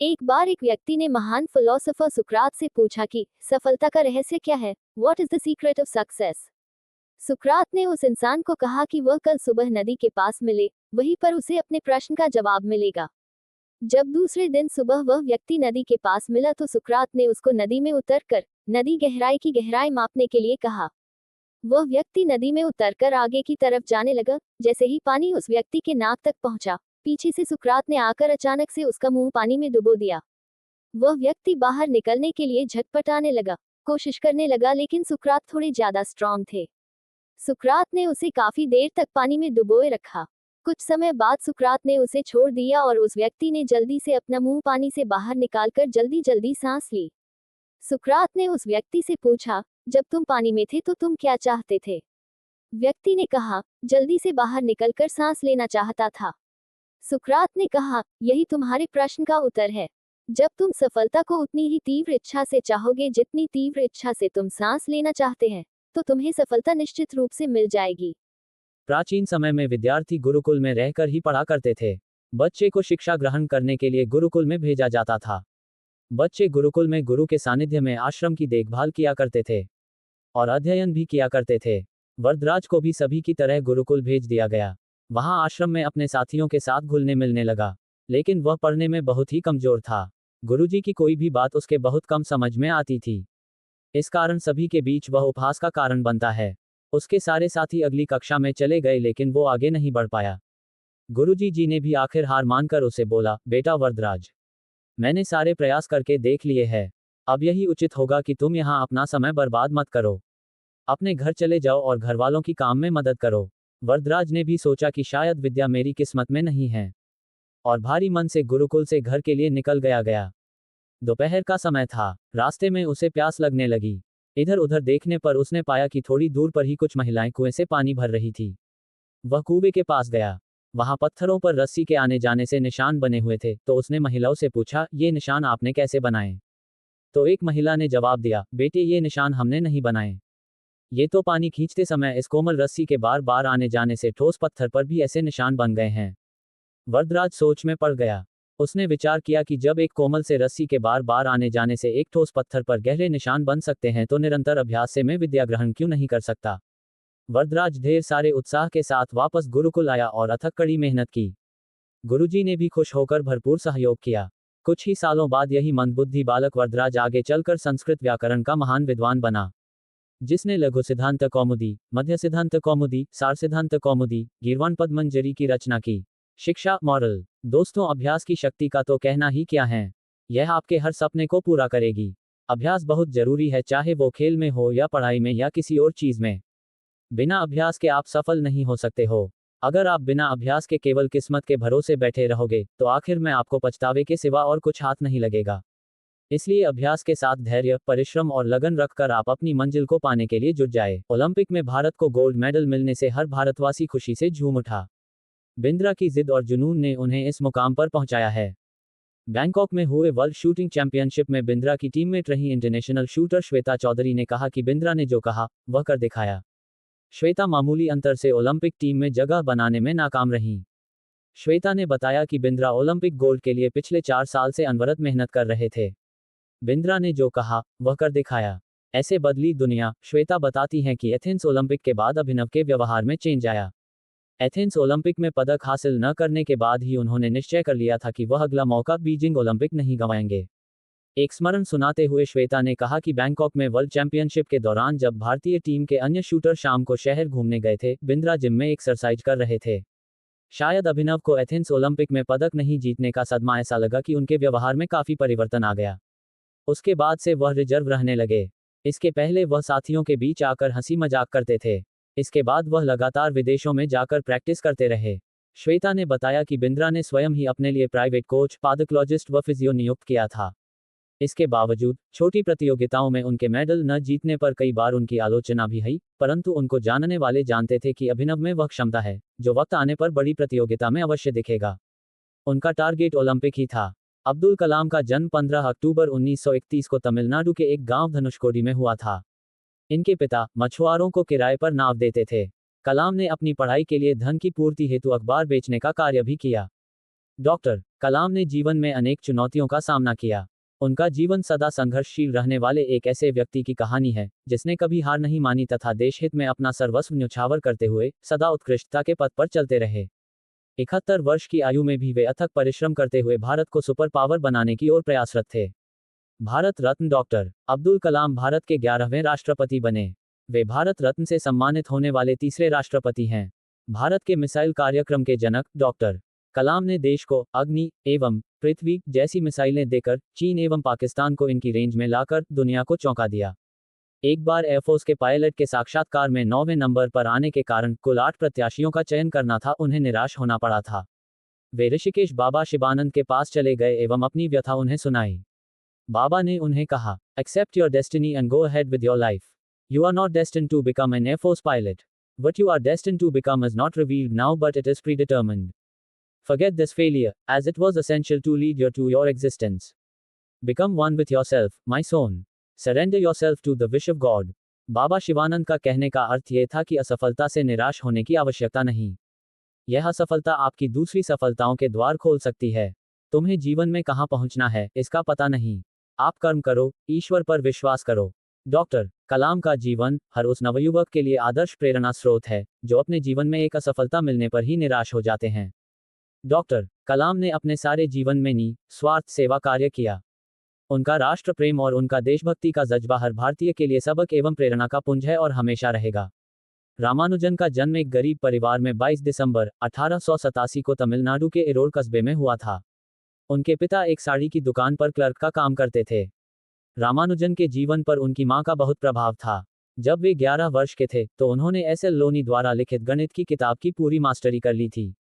एक बार एक व्यक्ति ने महान फिलोसोफर सुकरात से पूछा कि सफलता का रहस्य क्या है, what is the secret of success. सुकरात ने उस इंसान को कहा कि वह कल सुबह नदी के पास मिले, वहीं पर उसे अपने प्रश्न का जवाब मिलेगा। जब दूसरे दिन सुबह वह व्यक्ति नदी के पास मिला तो सुकरात ने उसको नदी में उतरकर नदी गहराई की गहराई मापने के लिए कहा। वह व्यक्ति नदी में उतरकर आगे की तरफ जाने लगा। जैसे ही पानी उस व्यक्ति के नाक तक पहुंचा, पीछे से सुकरात ने आकर अचानक से उसका मुंह पानी में डुबो दिया। वह व्यक्ति बाहर निकलने के लिए झटपटाने लगा, कोशिश करने लगा, लेकिन सुकरात थोड़े ज्यादा स्ट्रांग थे। सुकरात ने उसे काफी देर तक पानी में डुबोए रखा। कुछ समय बाद सुकरात ने उसे छोड़ दिया और उस व्यक्ति ने जल्दी से अपना मुंह पानी से बाहर निकालकर जल्दी जल्दी सांस ली। सुकरात ने उस व्यक्ति से पूछा, जब तुम पानी में थे तो तुम क्या चाहते थे? व्यक्ति ने कहा, जल्दी से बाहर निकलकर सांस लेना चाहता था। सुकरात ने कहा, यही तुम्हारे प्रश्न का उत्तर है। जब तुम सफलता को उतनी ही तीव्र इच्छा से चाहोगे जितनी तीव्र इच्छा से तुम सांस लेना चाहते हैं, तो तुम्हें सफलता निश्चित रूप से मिल जाएगी। प्राचीन समय में विद्यार्थी गुरुकुल में रहकर ही पढ़ा करते थे। बच्चे को शिक्षा ग्रहण करने के लिए गुरुकुल में भेजा जाता था। बच्चे गुरुकुल में गुरु के सानिध्य में आश्रम की देखभाल किया करते थे और अध्ययन भी किया करते थे। वरदराज को भी सभी की तरह गुरुकुल भेज दिया गया। वहां आश्रम में अपने साथियों के साथ घुलने मिलने लगा, लेकिन वह पढ़ने में बहुत ही कमजोर था। गुरुजी की कोई भी बात उसके बहुत कम समझ में आती थी। इस कारण सभी के बीच वह उपहास का कारण बनता है। उसके सारे साथी अगली कक्षा में चले गए, लेकिन वो आगे नहीं बढ़ पाया। गुरुजी जी ने भी आखिर हार मानकर उसे बोला, बेटा वरदराज, मैंने सारे प्रयास करके देख लिए हैं। अब यही उचित होगा कि तुम यहाँ अपना समय बर्बाद मत करो। अपने घर चले जाओ और घर वालों की काम में मदद करो। वरदराज ने भी सोचा कि शायद विद्या मेरी किस्मत में नहीं है, और भारी मन से गुरुकुल से घर के लिए निकल गया। दोपहर का समय था। रास्ते में उसे प्यास लगने लगी। इधर उधर देखने पर उसने पाया कि थोड़ी दूर पर ही कुछ महिलाएं कुएं से पानी भर रही थी। वह कुएं के पास गया। वहां पत्थरों पर रस्सी के आने जाने से निशान बने हुए थे, तो उसने महिलाओं से पूछा, ये निशान आपने कैसे बनाए? तो एक महिला ने जवाब दिया, बेटे ये निशान हमने नहीं बनाए। ये तो पानी खींचते समय इस कोमल रस्सी के बार बार आने जाने से ठोस पत्थर पर भी ऐसे निशान बन गए हैं। वरदराज सोच में पड़ गया। उसने विचार किया कि जब एक कोमल से रस्सी के बार बार आने जाने से एक ठोस पत्थर पर गहरे निशान बन सकते हैं, तो निरंतर अभ्यास से मैं विद्या ग्रहण क्यों नहीं कर सकता। वरदराज ढेर सारे उत्साह के साथ वापस गुरुकुल आया और अथक कड़ी मेहनत की। गुरुजी ने भी खुश होकर भरपूर सहयोग किया। कुछ ही सालों बाद यही मंदबुद्धि बालक वरदराज आगे चलकर संस्कृत व्याकरण का महान विद्वान बना, जिसने लघु सिद्धांत कौमुदी, मध्य सिद्धांत कौमुदी, सार सिद्धांत कौमुदी, गीर्वाण पद्मंजरी की रचना की। शिक्षा मॉरल। दोस्तों, अभ्यास की शक्ति का तो कहना ही क्या है। यह आपके हर सपने को पूरा करेगी। अभ्यास बहुत जरूरी है, चाहे वो खेल में हो या पढ़ाई में या किसी और चीज में। बिना अभ्यास के आप सफल नहीं हो सकते हो। अगर आप बिना अभ्यास के केवल किस्मत के भरोसे बैठे रहोगे, तो आखिर में आपको पछतावे के सिवा और कुछ हाथ नहीं लगेगा। इसलिए अभ्यास के साथ धैर्य, परिश्रम और लगन रखकर आप अपनी मंजिल को पाने के लिए जुट जाए। ओलंपिक में भारत को गोल्ड मेडल मिलने से हर भारतवासी खुशी से झूम उठा। बिंद्रा की जिद और जुनून ने उन्हें इस मुकाम पर पहुंचाया है। बैंकॉक में हुए वर्ल्ड शूटिंग चैंपियनशिप में बिंद्रा की टीममेट रही इंटरनेशनल शूटर श्वेता चौधरी ने कहा कि बिंद्रा ने जो कहा वह कर दिखाया। श्वेता मामूली अंतर से ओलंपिक टीम में जगह बनाने में नाकाम रहीं। श्वेता ने बताया कि बिंद्रा ओलंपिक गोल्ड के लिए पिछले 4 साल से अनवरत मेहनत कर रहे थे। बिंद्रा ने जो कहा वह कर दिखाया। ऐसे बदली दुनिया। श्वेता बताती हैं कि एथेंस ओलंपिक के बाद अभिनव के व्यवहार में चेंज आया। एथेंस ओलंपिक में पदक हासिल न करने के बाद ही उन्होंने निश्चय कर लिया था कि वह अगला मौका बीजिंग ओलंपिक नहीं गंवाएंगे। एक स्मरण सुनाते हुए श्वेता ने कहा कि बैंकॉक में वर्ल्ड चैंपियनशिप के दौरान जब भारतीय टीम के अन्य शूटर शाम को शहर घूमने गए थे, बिंद्रा जिम में एक्सरसाइज कर रहे थे। शायद अभिनव को एथेंस ओलंपिक में पदक नहीं जीतने का सदमा ऐसा लगा कि उनके व्यवहार में काफी परिवर्तन आ गया। उसके बाद से वह रिजर्व रहने लगे। इसके पहले वह साथियों के बीच आकर हंसी मजाक करते थे। इसके बाद वह लगातार विदेशों में जाकर प्रैक्टिस करते रहे। श्वेता ने बताया कि बिंद्रा ने स्वयं ही अपने लिए प्राइवेट कोच, पादोलॉजिस्ट व फिजियो नियुक्त किया था। इसके बावजूद छोटी प्रतियोगिताओं में उनके मेडल न जीतने पर कई बार उनकी आलोचना भी हुई, परंतु उनको जानने वाले जानते थे कि अभिनव में वह क्षमता है जो वक्त आने पर बड़ी प्रतियोगिता में अवश्य दिखेगा। उनका टारगेट ओलंपिक ही था। अब्दुल कलाम का जन्म 15 अक्टूबर 1931 को तमिलनाडु के एक गांव धनुषकोडी में हुआ था। इनके पिता मछुआरों को किराए पर नाव देते थे। कलाम ने अपनी पढ़ाई के लिए धन की पूर्ति हेतु अखबार बेचने का कार्य भी किया। डॉक्टर कलाम ने जीवन में अनेक चुनौतियों का सामना किया। उनका जीवन सदा संघर्षशील रहने वाले एक ऐसे व्यक्ति की कहानी है जिसने कभी हार नहीं मानी तथा देशहित में अपना सर्वस्व न्यौछावर करते हुए सदा उत्कृष्टता के पथ पर चलते रहे। 71 वर्ष की आयु में भी वे अथक परिश्रम करते हुए भारत को सुपर पावर बनाने की ओर प्रयासरत थे। भारत रत्न डॉक्टर अब्दुल कलाम भारत के 11वें राष्ट्रपति बने। वे भारत रत्न से सम्मानित होने वाले तीसरे राष्ट्रपति हैं। भारत के मिसाइल कार्यक्रम के जनक डॉक्टर कलाम ने देश को अग्नि एवं पृथ्वी जैसी मिसाइलें देकर चीन एवं पाकिस्तान को इनकी रेंज में लाकर दुनिया को चौंका दिया। एक बार एयरफोर्स के पायलट के साक्षात्कार में 9वें नंबर पर आने के कारण कुल 8 प्रत्याशियों का चयन करना था, उन्हें निराश होना पड़ा था। वे ऋषिकेश बाबा शिवानंद के पास चले गए एवं अपनी व्यथा उन्हें सुनाई। बाबा ने उन्हें कहा, accept your destiny and go ahead with your life. You are not destined to become an air force pilot. What you are destined to become is not revealed now, but it is predetermined. Forget this failure, as it was essential to lead you to your existence. Become one with yourself, my son. Surrender yourself to the wish of God. बाबा शिवानंद का कहने का अर्थ यह था कि असफलता से निराश होने की आवश्यकता नहीं। यह असफलता आपकी दूसरी सफलताओं के द्वार खोल सकती है। तुम्हें जीवन में कहाँ पहुंचना है, इसका पता नहीं। आप कर्म करो, ईश्वर पर विश्वास करो। डॉक्टर कलाम का जीवन हर उस नवयुवक के लिए आदर्श प्रेरणा स्रोत है जो अपने जीवन में एक असफलता मिलने पर ही निराश हो जाते हैं। डॉक्टर कलाम ने अपने सारे जीवन में निस्वार्थ सेवा कार्य किया। उनका राष्ट्र प्रेम और उनका देशभक्ति का जज्बा हर भारतीय के लिए सबक एवं प्रेरणा का पुंज है और हमेशा रहेगा। रामानुजन का जन्म एक गरीब परिवार में 22 दिसंबर 1887 को तमिलनाडु के इरोड कस्बे में हुआ था। उनके पिता एक साड़ी की दुकान पर क्लर्क का काम करते थे। रामानुजन के जीवन पर उनकी मां का बहुत प्रभाव था। जब वे 11 वर्ष के थे तो उन्होंने एस.एल. लोनी द्वारा लिखित गणित की किताब की पूरी मास्टरी कर ली थी।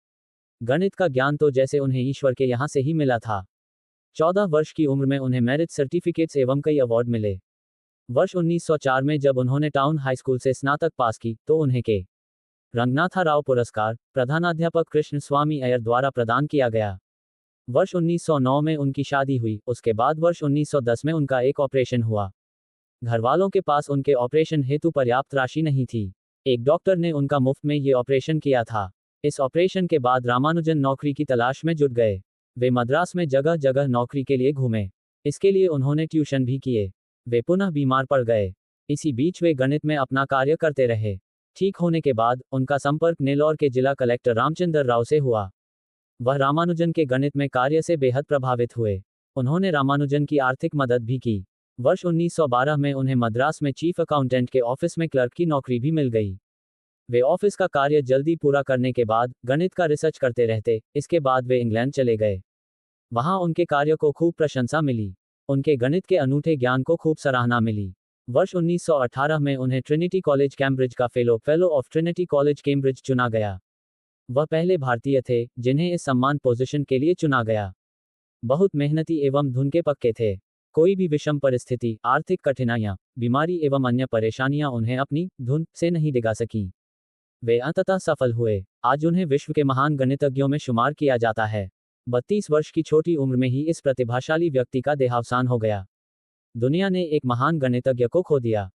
गणित का ज्ञान तो जैसे उन्हें ईश्वर के यहाँ से ही मिला था। 14 वर्ष की उम्र में उन्हें मेरिट सर्टिफिकेट्स एवं कई अवार्ड मिले। वर्ष 1904 में जब उन्होंने टाउन हाई स्कूल से स्नातक पास की तो उन्हें के रंगनाथा राव पुरस्कार प्रधानाध्यापक कृष्ण स्वामी अय्यर द्वारा प्रदान किया गया। वर्ष 1909 में उनकी शादी हुई। उसके बाद वर्ष 1910 में उनका एक ऑपरेशन हुआ। घरवालों के पास उनके ऑपरेशन हेतु पर्याप्त राशि नहीं थी। एक डॉक्टर ने उनका मुफ्त में ये ऑपरेशन किया था। इस ऑपरेशन के बाद रामानुजन नौकरी की तलाश में जुट गए। वे मद्रास में जगह जगह नौकरी के लिए घूमे। इसके लिए उन्होंने ट्यूशन भी किए। वे पुनः बीमार पड़ गए। इसी बीच वे गणित में अपना कार्य करते रहे। ठीक होने के बाद उनका संपर्क नेल्लौर के जिला कलेक्टर रामचंद्र राव से हुआ। वह रामानुजन के गणित में कार्य से बेहद प्रभावित हुए। उन्होंने रामानुजन की आर्थिक मदद भी की। वर्ष 1912 में उन्हें मद्रास में चीफ अकाउंटेंट के ऑफिस में क्लर्क की नौकरी भी मिल गई। वे ऑफिस का कार्य जल्दी पूरा करने के बाद गणित का रिसर्च करते रहते। इसके बाद वे इंग्लैंड चले गए। वहां उनके कार्य को खूब प्रशंसा मिली। उनके गणित के अनूठे ज्ञान को खूब सराहना मिली। वर्ष 1918 में उन्हें ट्रिनिटी कॉलेज कैम्ब्रिज का fellow of Trinity college Cambridge चुना गया। वह पहले भारतीय थे जिन्हें इस सम्मान पोजीशन के लिए चुना गया। बहुत मेहनती एवं धुन के पक्के थे। कोई भी विषम परिस्थिति, आर्थिक कठिनाइयां, बीमारी एवं अन्य परेशानियां उन्हें अपनी धुन से नहीं डिगा सकी। वे अंततः सफल हुए। आज उन्हें विश्व के महान गणितज्ञों में शुमार किया जाता है। 32 वर्ष की छोटी उम्र में ही इस प्रतिभाशाली व्यक्ति का देहावसान हो गया। दुनिया ने एक महान गणितज्ञ को खो दिया।